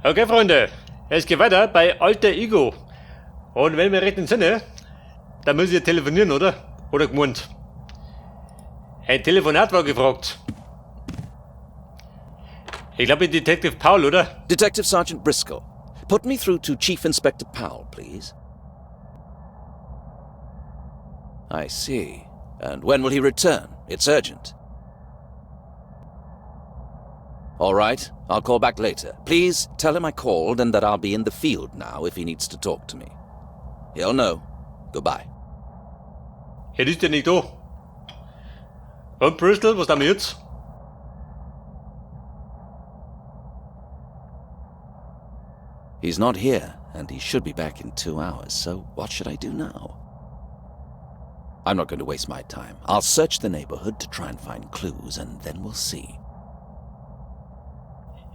Okay, Freunde, es geht weiter bei alter Ego. Und wenn wir recht entsinne, dann müssen wir telefonieren, oder? Oder gemeint. Ein Telefonat war gefragt. Ich glaube, Detective Powell, oder? Detective Sergeant Briscoe. Put me through to Chief Inspector Powell, please. I see. And when will he return? It's urgent. All right, I'll call back later. Please tell him I called and that I'll be in the field now if he needs to talk to me. He'll know. Goodbye. Er ist ja nicht da. Und Bristol, was haben wir jetzt? He's not here, and he should be back in 2 hours, so what should I do now? I'm not going to waste my time. I'll search the neighborhood to try and find clues, and then we'll see.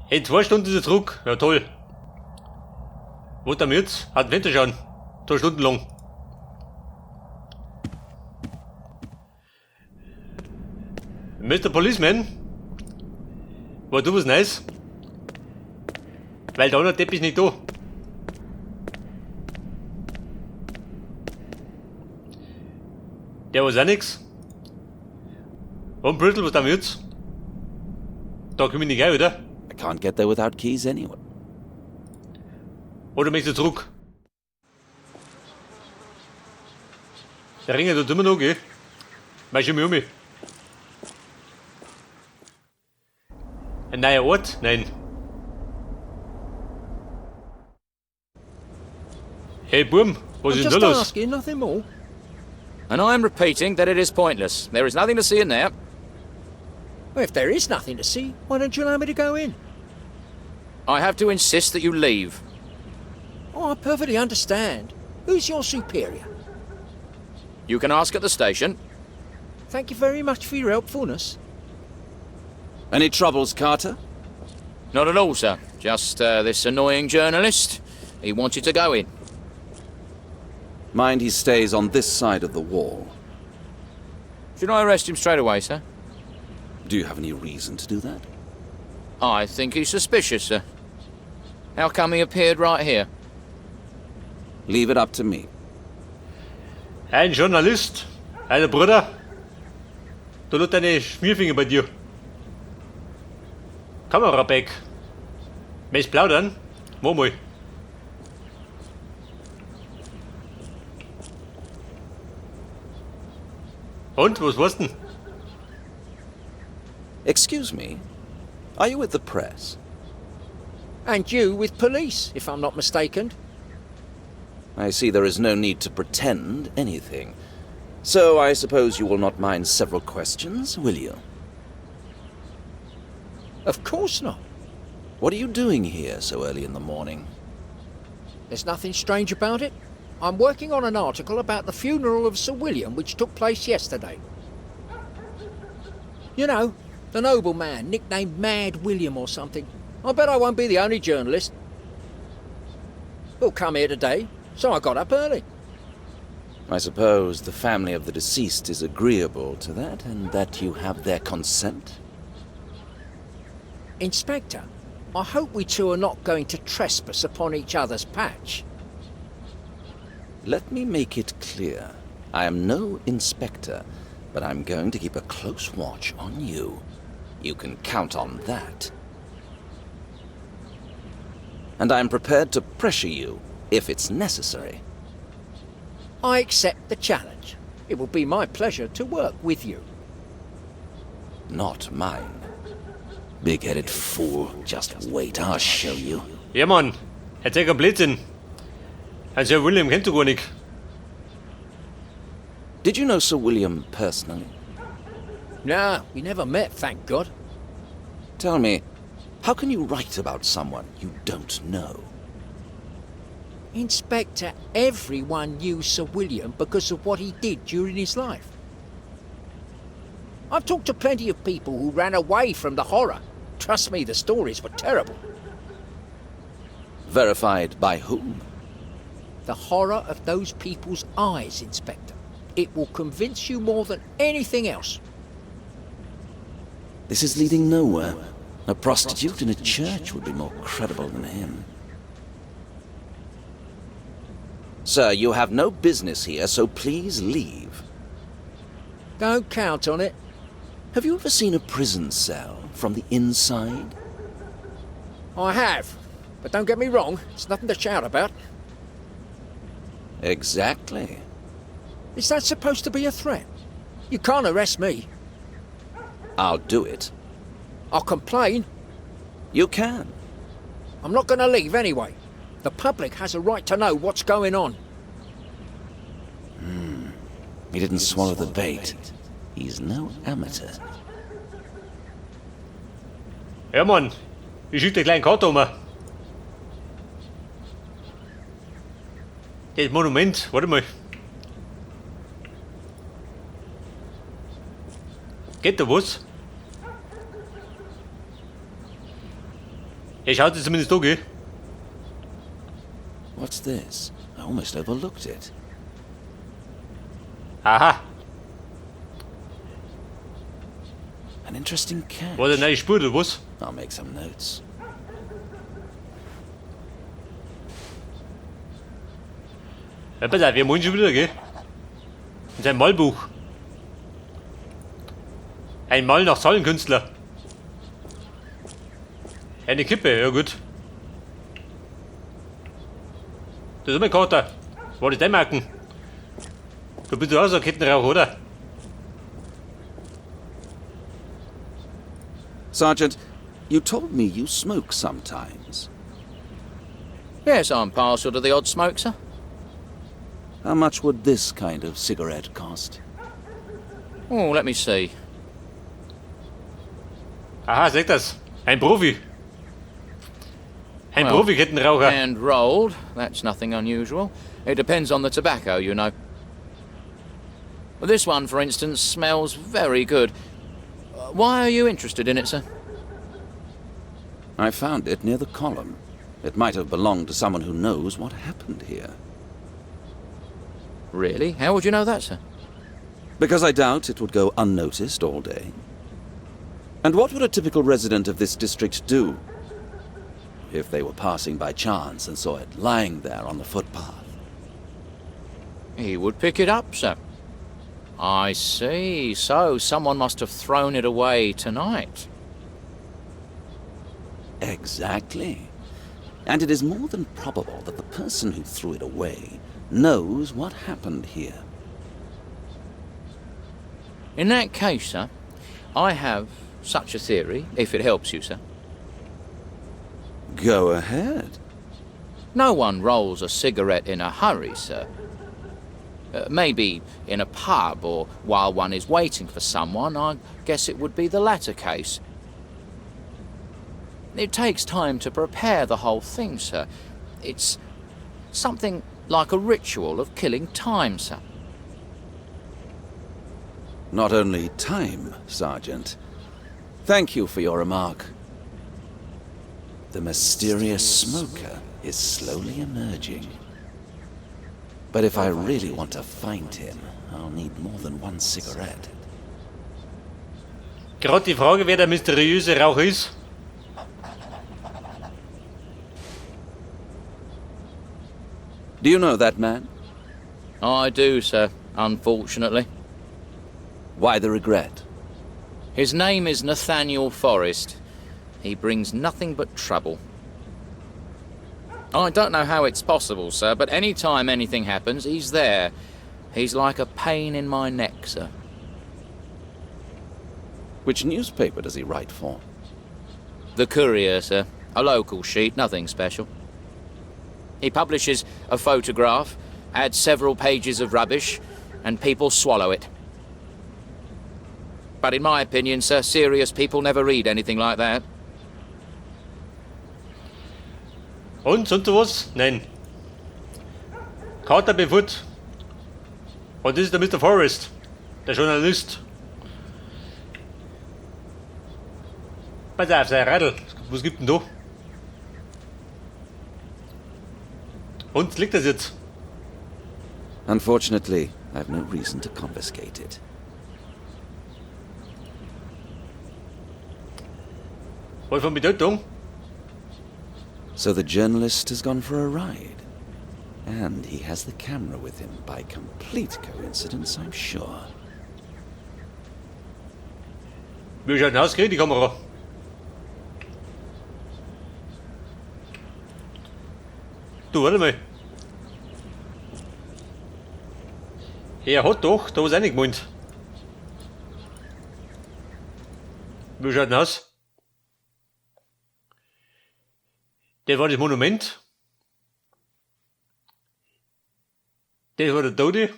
In 2 Stunden ist er zurück. Ja, toll. Was haben wir jetzt? Advente schauen. 2 Stunden lang. Mr. Policeman? War du was Neues? Weil da der Teppich nicht da. Der was auch nix. Und Bristol, was haben wir jetzt? Da komme ich nicht rein, oder? I can't get there without keys anyway. Oder möchtest du zurück? Der Ring tut immer noch, gell? Mach schon mal um. Ein neuer Ort? Nein. Hey, Boom, was ist denn da los? Asking, nothing more. And I am repeating that it is pointless. There is nothing to see in there. Well, if there is nothing to see, why don't you allow me to go in? I have to insist that you leave. Oh, I perfectly understand. Who's your superior? You can ask at the station. Thank you very much for your helpfulness. Any troubles, Carter? Not at all, sir. Just this annoying journalist. He wanted to go in. Mind he stays on this side of the wall. Should I arrest him straight away, sir? Do you have any reason to do that? I think he's suspicious, sir. How come he appeared right here? Leave it up to me. Ein Journalist, ein Bruder. Da liegt deine Schmierfinken bei dir. Kameraback. Möchtest plaudern? Mach mal. Und, was war's denn? Excuse me, are you with the press? And you with police, if I'm not mistaken. I see there is no need to pretend anything. So I suppose you will not mind several questions, will you? Of course not. What are you doing here so early in the morning? There's nothing strange about it. I'm working on an article about the funeral of Sir William, which took place yesterday. You know, the noble man, nicknamed Mad William or something. I bet I won't be the only journalist who'll come here today, so I got up early. I suppose the family of the deceased is agreeable to that, and that you have their consent? Inspector, I hope we two are not going to trespass upon each other's patch. Let me make it clear. I am no inspector, but I'm going to keep a close watch on you. You can count on that. And I'm prepared to pressure you if it's necessary. I accept the challenge. It will be my pleasure to work with you. Not mine. Big-headed fool. Just wait, I'll show you. Ja, Mann. Erzähl keinen Blödsinn. Ein Sir William kennt du gar nicht. Did you know Sir William personally? No, we never met, thank God. Tell me, how can you write about someone you don't know? Inspector, everyone knew Sir William because of what he did during his life. I've talked to plenty of people who ran away from the horror. Trust me, the stories were terrible. Verified by whom? The horror of those people's eyes, Inspector. It will convince you more than anything else. This is leading nowhere. A prostitute in a church would be more credible than him. Sir, you have no business here, so please leave. Don't count on it. Have you ever seen a prison cell from the inside? I have. But don't get me wrong, it's nothing to shout about. Exactly. Is that supposed to be a threat? You can't arrest me. I'll do it. I'll complain. You can. I'm not going to leave anyway. The public has a right to know what's going on. He didn't swallow the bait. He's no amateur. Ja, Mann. Ich schick dir kleinen Karte um. Das Monument, warte mal. Geht da was? Ja, schaut es zumindest da, gell? What's this? I almost overlooked it. Aha, An interesting catch. war eine neue Spur, oder was? I'll make some notes. Ja, pass auf, wir haben schon wieder, gell? In seinem Malbuch. Ein Mal nach Zahlenkünstler. Eine Kippe, ja gut. Das ist meine Karte. War das dein Marken? Du bist ja auch so ein Kettenrauch, oder? Sergeant, you told me you smoke sometimes. Yes, I'm partial to the odd smoke, sir. How much would this kind of cigarette cost? Oh, let me see. Aha, seht das. Ein Profi. Ein Well, Profi-Kettenraucher. And rolled, that's nothing unusual. It depends on the tobacco, you know. This one, for instance, smells very good. Why are you interested in it, sir? I found it near the column. It might have belonged to someone who knows what happened here. Really? How would you know that, sir? Because I doubt it would go unnoticed all day. And what would a typical resident of this district do if they were passing by chance and saw it lying there on the footpath? He would pick it up, sir. I see. So someone must have thrown it away tonight. Exactly. And it is more than probable that the person who threw it away knows what happened here. In that case, sir, I have such a theory, if it helps you, sir. Go ahead. No one rolls a cigarette in a hurry, sir. Maybe in a pub or while one is waiting for someone. I guess it would be the latter case. It takes time to prepare the whole thing, sir. It's something like a ritual of killing time, sir. Not only time, Sergeant. Thank you for your remark. The mysterious smoker is slowly emerging. But if I really want to find him, I'll need more than one cigarette. Gerade die Frage, wer der mysteriöse Raucher ist. Do you know that man? I do, sir, unfortunately. Why the regret? His name is Nathaniel Forrest. He brings nothing but trouble. I don't know how it's possible, sir, but any time anything happens, he's there. He's like a pain in my neck, sir. Which newspaper does he write for? The Courier, sir. A local sheet, nothing special. He publishes a photograph, adds several pages of rubbish, and people swallow it. But in my opinion, sir, serious people never read anything like that. Und, sonst was? Nein. Carter Befoot. Und das ist der Mr. Forrest, der Journalist. Pass auf, sein Radl. Was gibt denn da? Und, liegt das jetzt? Unfortunately, I have no reason to confiscate it. Voll von Bedeutung. So the journalist has gone for a ride. And he has the camera with him by complete coincidence, I'm sure. Wie schaut denn aus, kriegt die Kamera? Du, warte mal. Er hat doch da was reingemalt. Wie schaut denn aus? Das war das Monument. Das war der Tote,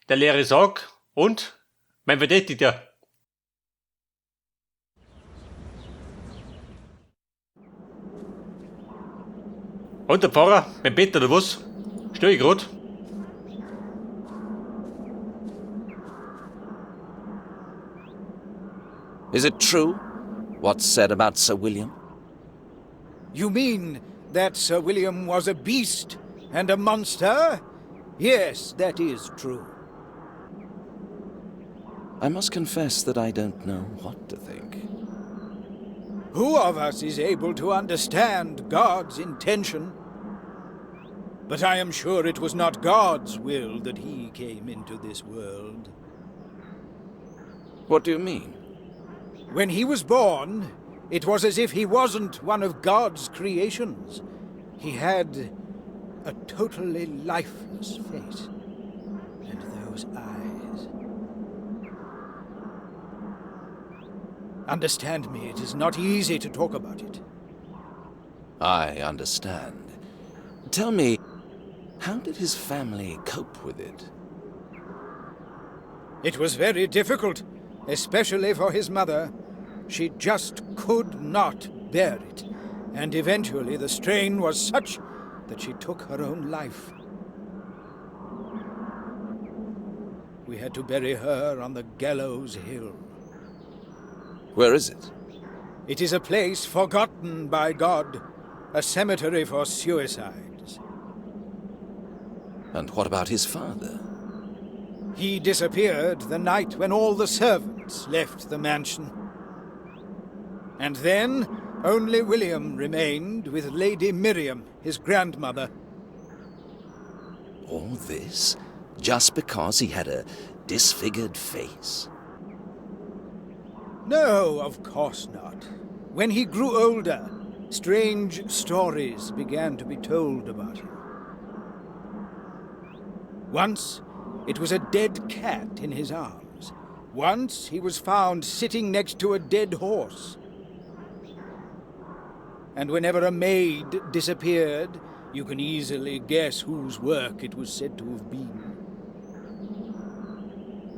der leere Sarg und mein Verdächtiger. Und der Pfarrer, beim Bett oder was? Stell ich grad. Is it true, what's said about Sir William? You mean that Sir William was a beast and a monster? Yes, that is true. I must confess that I don't know what to think. Who of us is able to understand God's intention? But I am sure it was not God's will that he came into this world. What do you mean? When he was born, it was as if he wasn't one of God's creations. He had a totally lifeless face. And those eyes. Understand me, it is not easy to talk about it. I understand. Tell me, how did his family cope with it? It was very difficult, especially for his mother. She just could not bear it, and eventually the strain was such that she took her own life. We had to bury her on the Gallows Hill. Where is it? It is a place forgotten by God, a cemetery for suicides. And what about his father? He disappeared the night when all the servants left the mansion. And then only William remained with Lady Miriam, his grandmother. All this just because he had a disfigured face? No, of course not. When he grew older, strange stories began to be told about him. Once, it was a dead cat in his arms. Once, he was found sitting next to a dead horse. And whenever a maid disappeared, you can easily guess whose work it was said to have been.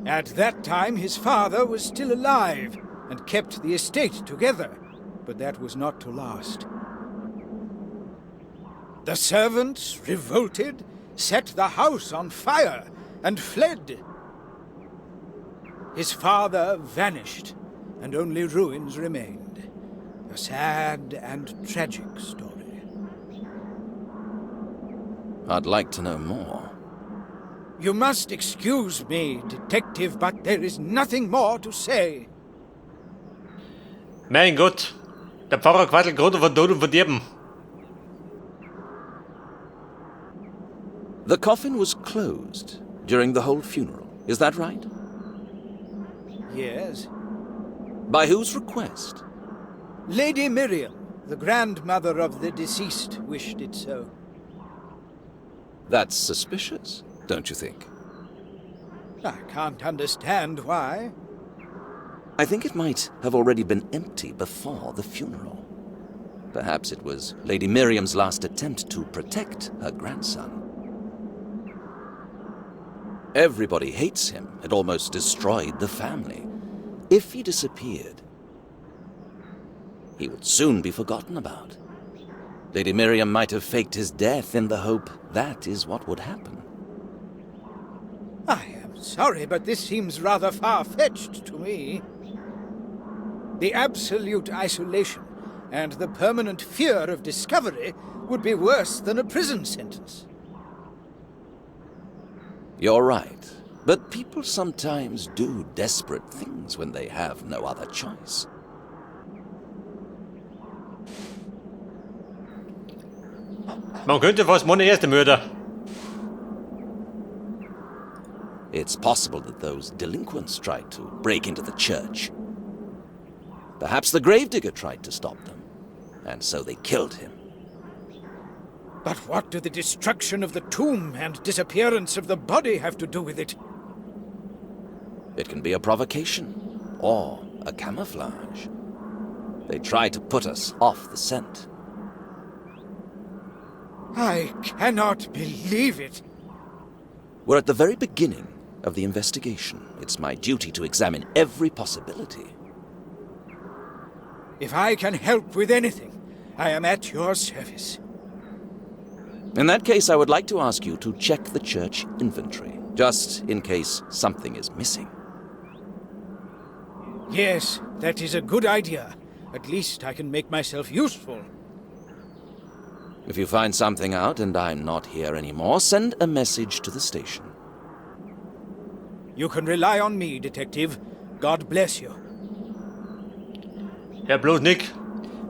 At that time, his father was still alive and kept the estate together, but that was not to last. The servants revolted, set the house on fire, and fled. His father vanished, and only ruins remained. A sad and tragic story. I'd like to know more. You must excuse me, detective, but there is nothing more to say. Mein Gott, der Pfarrer quattelt gerade von Tod und Verderben. The coffin was closed during the whole funeral, is that right? Yes. By whose request? Lady Miriam, the grandmother of the deceased, wished it so. That's suspicious, don't you think? I can't understand why. I think it might have already been empty before the funeral. Perhaps it was Lady Miriam's last attempt to protect her grandson. Everybody hates him. It almost destroyed the family. If he disappeared, he would soon be forgotten about. Lady Miriam might have faked his death in the hope that is what would happen. I am sorry, but this seems rather far-fetched to me. The absolute isolation and the permanent fear of discovery would be worse than a prison sentence. You're right, but people sometimes do desperate things when they have no other choice. Man könnte fast meinen ersten Mörder. It's possible that those delinquents tried to break into the church. Perhaps the gravedigger tried to stop them, and so they killed him. But what do the destruction of the tomb and disappearance of the body have to do with it? It can be a provocation, or a camouflage. They try to put us off the scent. I cannot believe it. We're at the very beginning of the investigation. It's my duty to examine every possibility. If I can help with anything, I am at your service. In that case, I would like to ask you to check the church inventory, just in case something is missing. Yes, that is a good idea. At least I can make myself useful. If you find something out and I'm not here anymore, send a message to the station. You can rely on me, Detective. God bless you. Ja, bloß Nick.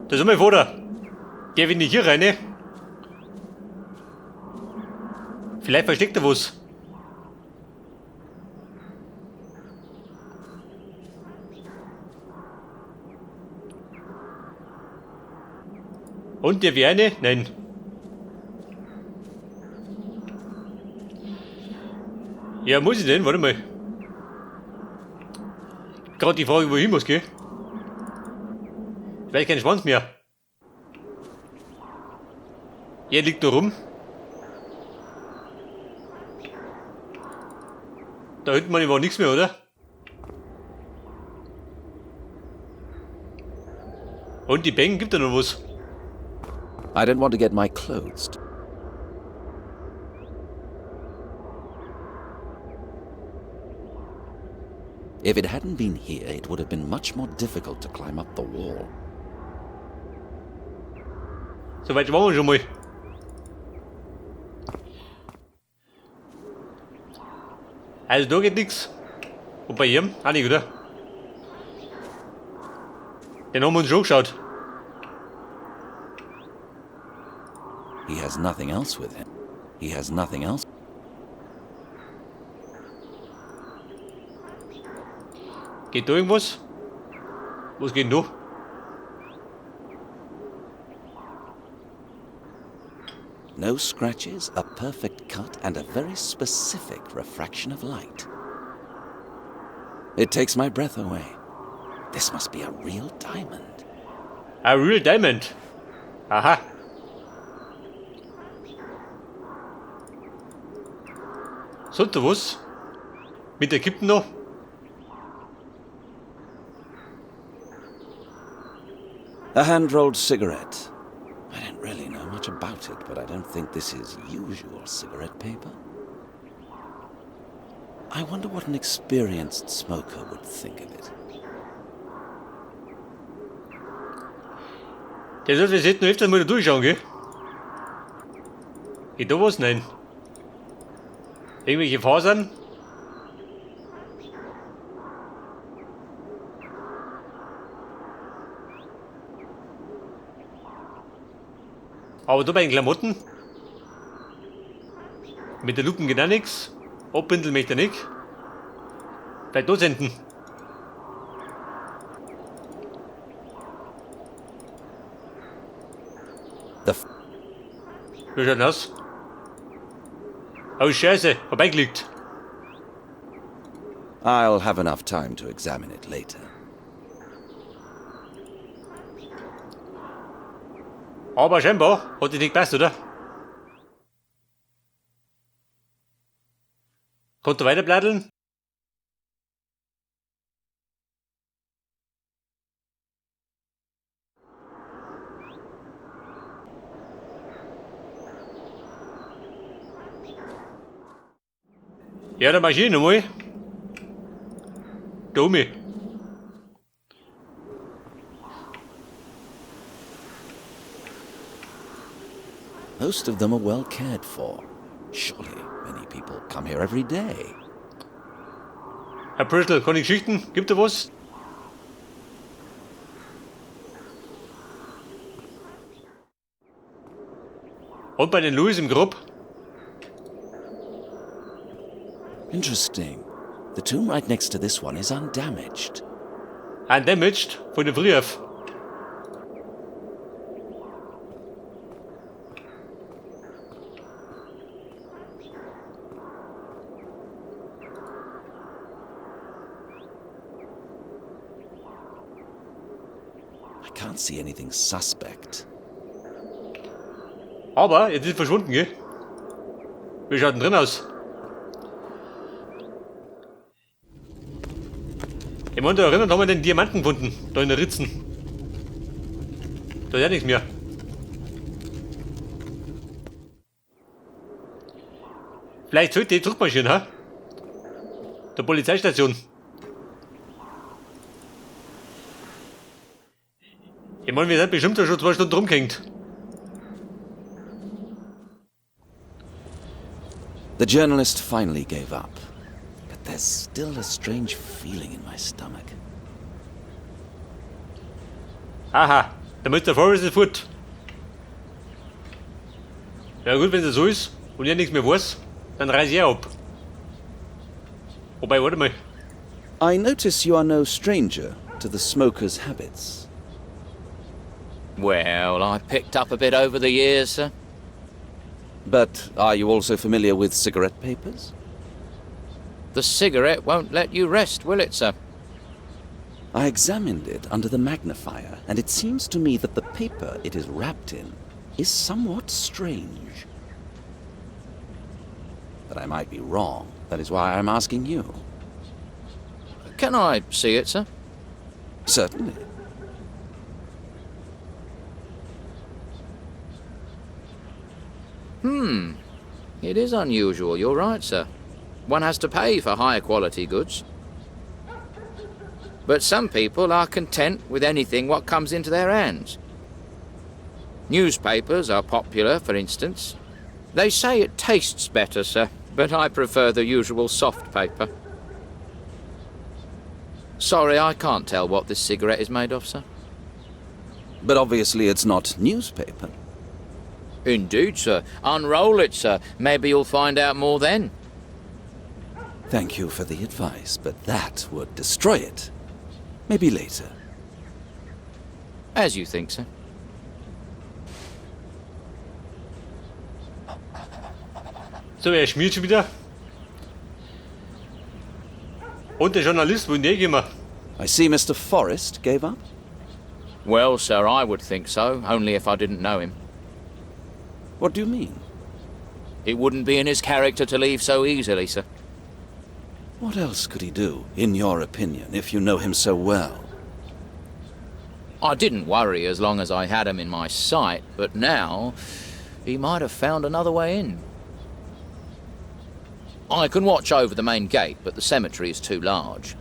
Das ist mein Vater. Geh nicht hier rein, ne? Vielleicht versteckt er was. Und der Werne? Nein. Ja, muss ich denn? Warte mal. Gerade die Frage, wo ich hin muss, gell? Vielleicht kein Schwanz mehr. Er liegt da rum. Da hinten war nichts mehr, oder? Und die Bänke, gibt da noch was? I don't want to get my clothes. If it hadn't been here, it would have been much more difficult to climb up the wall. So weit waren wir schon mal. Also da geht nichts. Und bei ihm? Auch nicht, oder? Den haben wir uns schon geschaut. He has nothing else with him. He has nothing else. Geht da irgendwas? Was geht denn da? No scratches, a perfect cut, and a very specific refraction of light. It takes my breath away. This must be a real diamond. A real diamond. Aha. Sonst da was? Mit der Kippen noch? A hand-rolled cigarette. I don't really know much about it, but I don't think this is usual cigarette paper. I wonder what an experienced smoker would think of it. Der sollte jetzt noch öfters mal da durchschauen, gell? Geht da was? Nein. Irgendwelche Fasern? Aber da bei den Klamotten? Mit der Lupen geht auch nichts. Abbindeln möchte er nicht. Vielleicht da senden. Wie schaut denn aus? Oh Scheiße, hab eingeklickt. I'll have enough time to examine it later. Aber scheinbar hat die nicht gepasst, oder? Konnte weiter bladdeln? Ja, dann mach ich nochmal. Daumen. Most of them are well cared for. Surely many people come here every day. Herr Bristol, kann ich Geschichten? Gibt er was? Und bei den Louis im Grab. Interesting. The tomb right next to this one is undamaged. Undamaged von dem Brief. I can't see anything suspect. Aber jetzt ist es verschwunden, gell? Wie schaut denn drin aus? Ich meine, da erinnert, haben wir den Diamanten gefunden, da in der Ritzen. Da ist ja nichts mehr. Vielleicht sollte die Druckmaschine, ha? Der Polizeistation. Ich meine, wir sind bestimmt schon 2 Stunden rumgehängt. The journalist finally gave up. But there's still a strange feeling in my stomach. Aha, der Mr. Forrest ist fort. Ja gut, wenn es so ist und er nichts mehr weiß, dann reise ich ab. Wobei, warte mal. I notice you are no stranger to the smoker's habits. Well, I picked up a bit over the years, sir. But are you also familiar with cigarette papers? The cigarette won't let you rest, will it, sir? I examined it under the magnifier, and it seems to me that the paper it is wrapped in is somewhat strange. But I might be wrong. That is why I'm asking you. Can I see it, sir? Certainly. It is unusual, you're right, sir. One has to pay for high quality goods. But some people are content with anything what comes into their hands. Newspapers are popular, for instance. They say it tastes better, sir, but I prefer the usual soft paper. Sorry, I can't tell what this cigarette is made of, sir. But obviously it's not newspaper. Indeed, sir. Unroll it, sir. Maybe you'll find out more then. Thank you for the advice, but that would destroy it. Maybe later. As you think, sir. So, er schmiert schon wieder. Und der Journalist, wo gehen wir? I see Mr. Forrest gave up. Well, sir, I would think so, only if I didn't know him. What do you mean? It wouldn't be in his character to leave so easily, sir. What else could he do, in your opinion, if you know him so well? I didn't worry as long as I had him in my sight, but now he might have found another way in. I can watch over the main gate, but the cemetery is too large.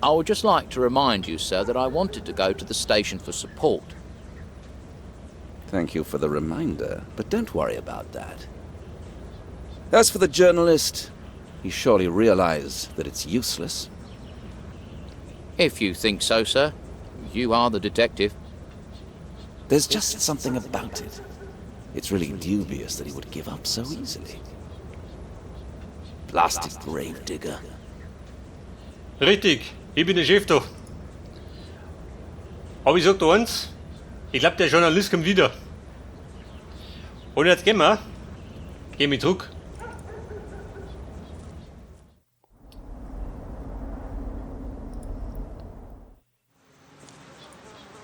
I would just like to remind you, sir, that I wanted to go to the station for support. Thank you for the reminder, but don't worry about that. As for the journalist, he surely realized that it's useless. If you think so, sir. You are the detective. There's just something about it. It's really dubious that he would give up so easily. Blasted grave digger. Richtig, ich bin der Chef da. Aber ich sag dir eins, ich glaube, der Journalist kommt wieder. Und jetzt gehen wir. Gehen wir zurück.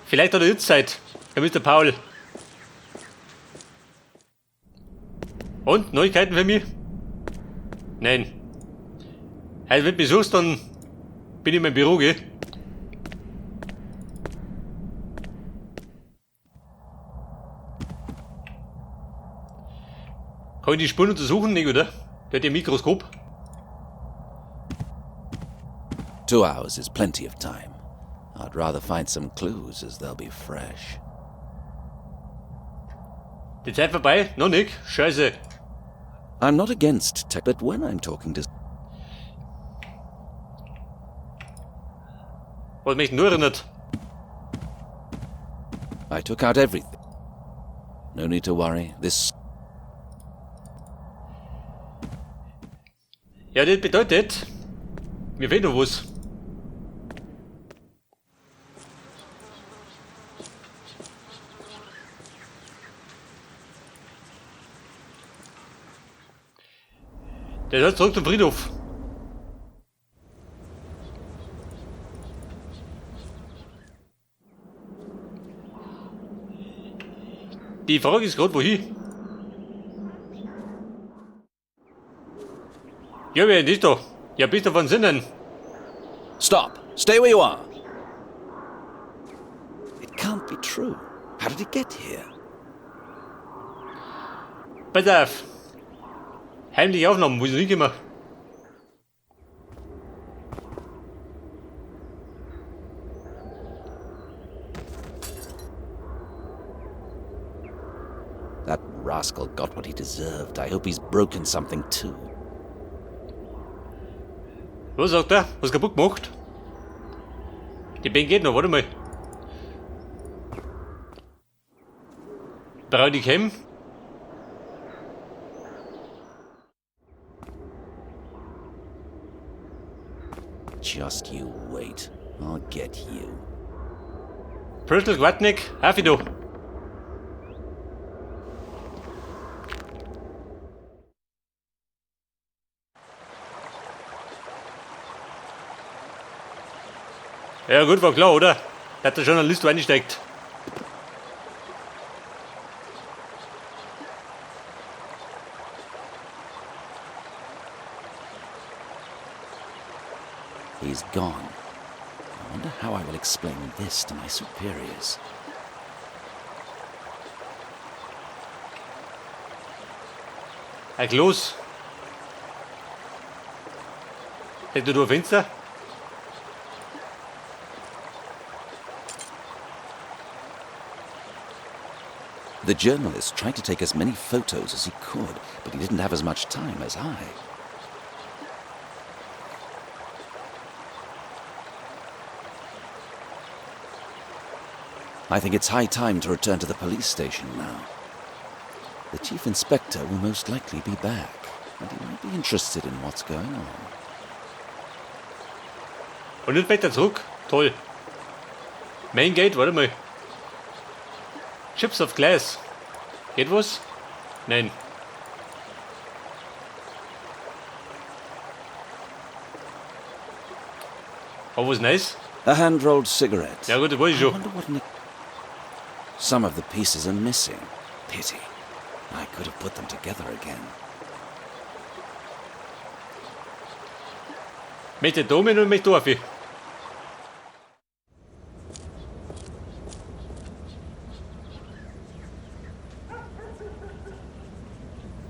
Vielleicht hat er jetzt Zeit, Herr Mr. Paul. Und, Neuigkeiten für mich? Nein. Also wenn du mich suchst, dann bin ich in meinem Büro, gell? Kann ich die Spuren untersuchen, nicht, oder? Der hat ja ein Mikroskop. 2 hours is plenty of time. I'd rather find some clues, as they'll be fresh. Die Zeit vorbei? Noch nicht? Scheiße. I'm not against tech, but when I'm talking to... Was mich nur erinnert. I took out everything. No need to worry. This... Ja, das bedeutet, mir fehlt noch was. Der soll zurück zum Friedhof. Die Frage ist gerade, wohin? Ja, wer ist da? Ja, bist du von Sinnen? Stop! Stay where you are! It can't be true. How did he get here? Pass auf. Heimliche Aufnahmen, wo ist nicht gemacht? That rascal got what he deserved. I hope he's broken something too. Was sagt er? Was kaputt gemacht? Die Bank geht noch, warte mal. Brauch ich heim? Just you wait. I'll get you. Brüssel, Gwartnik, auf da. Ja gut, war klar, oder? Dass der Journalist reinsteckt. He's gone. I wonder how I will explain this to my superiors. Leg los. Hättest du ein Fenster? The journalist tried to take as many photos as he could, but he didn't have as much time as I. I think it's high time to return to the police station now. The chief inspector will most likely be back, and he might be interested in what's going on. Und nicht weiter zurück? Toll. Main Gate, warte mal. Chips of Glass. Geht was? Nein. Oh, was nice? A hand-rolled cigarette. Ja gut, das weiß ich I schon. wonder what Some of the pieces are missing. Pity. I could have put them together again. Mit der Daumen und mit Dorfi.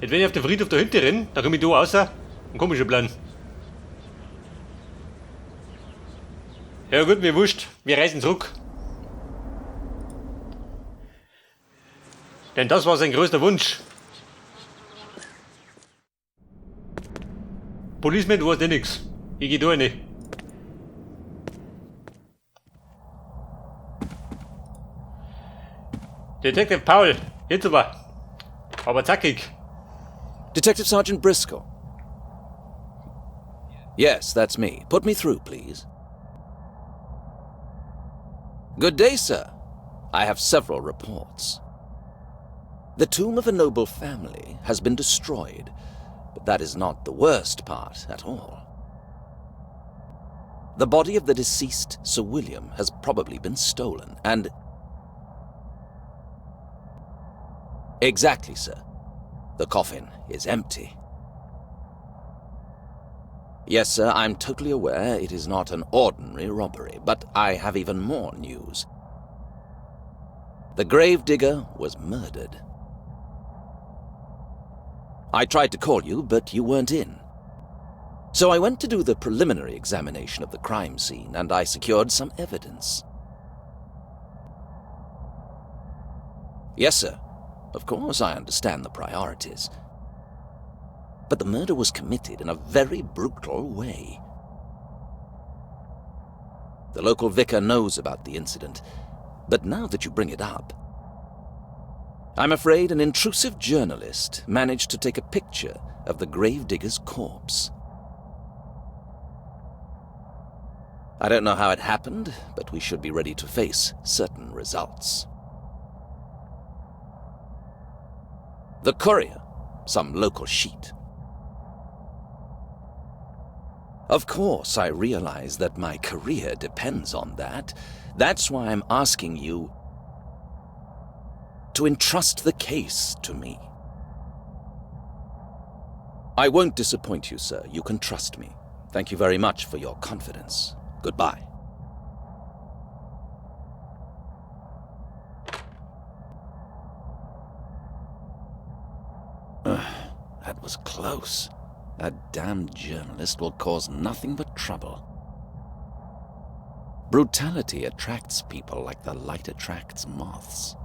Jetzt wenn ich auf den Friedhof da hinten renne, dann komme ich da raus. Ein komischer Plan. Ja gut, mir wurscht. Wir reisen zurück. Denn das war sein größter Wunsch. Policeman, du hast ja nix. Ich geh da rein. Detective Paul, jetzt aber zackig. Detective Sergeant Briscoe. Yes, that's me. Put me through, please. Good day, sir. I have several reports. The tomb of a noble family has been destroyed, but that is not the worst part at all. The body of the deceased Sir William has probably been stolen, and... Exactly, sir. The coffin is empty. Yes, sir, I'm totally aware it is not an ordinary robbery, but I have even more news. The gravedigger was murdered. I tried to call you, but you weren't in. So I went to do the preliminary examination of the crime scene, and I secured some evidence. Yes, sir. Of course, I understand the priorities. But the murder was committed in a very brutal way. The local vicar knows about the incident, but now that you bring it up, I'm afraid an intrusive journalist managed to take a picture of the gravedigger's corpse. I don't know how it happened, but we should be ready to face certain results. The Courier, some local sheet. Of course, I realize that my career depends on that. That's why I'm asking you to entrust the case to me. I won't disappoint you, sir. You can trust me. Thank you very much for your confidence. Goodbye. That was close. That damned journalist will cause nothing but trouble. Brutality attracts people like the light attracts moths.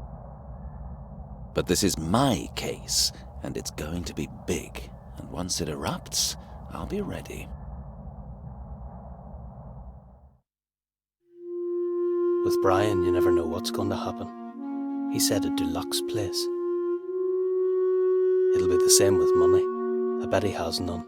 But this is my case, and it's going to be big. And once it erupts, I'll be ready. With Brian, you never know what's going to happen. He said a deluxe place. It'll be the same with money. I bet he has none.